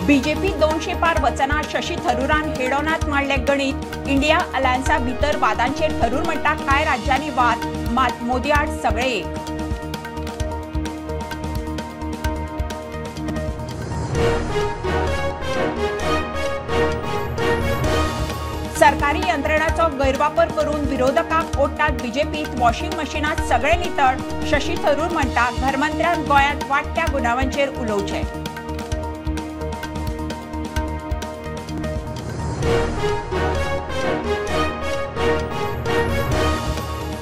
BJP 200 पार वचना शशी थरुरान हेडोनात मांडले गणित। India अलायन्सा भितर वादांचेर थरूर म्हणटा कांय राज्यांनी वाद, मात मोदी आड सगळे एक। सरकारी यंत्रणांचो गैरवापर करून विरोधकांक ओडटात बीजेपीत वॉशिंग मशीनात सगळे नितळ। शशी थरूर म्हणटा घरमंत्र्यान गोंयांत वाडट्या गुन्यांवांचेर उलोवचें।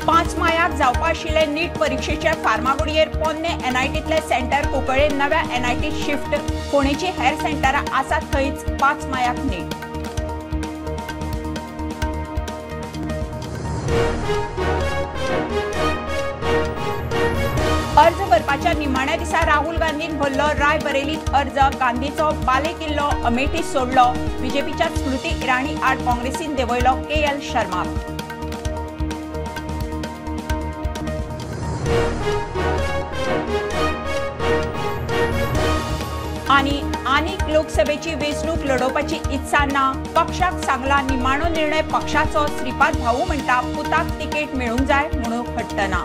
पांच मायाक जावपा आशिल्ले नीट परीक्षेच्या फार्मागुडयेर पोन्ने एनआयटीतले सेंटर कुंकळे नव्या एनआयटीत शिफ्ट। फोंडेची हेर सेंटरां आसात थंयच 5 मायाक नीट। अर्ज भरपाच्या निमाण्या दिसा राहुल गांधीन भरलो रायबरेलीत अर्ज। गांधीचो बाले किल्लो अमेठीत सोडलो। बीजेपीच्या स्मृती इराणी आड काँग्रेसीन देंवयलो केएल शर्माक। आनीक लोकसभेची वेंचणूक लडोवपाची इत्सा ना। पक्षाक सांगला निमाणो निर्णय पक्षाचो। श्रीपाद भाऊ म्हणटा पुताक तिकेट मेळूंक जाय म्हणून खट्टना।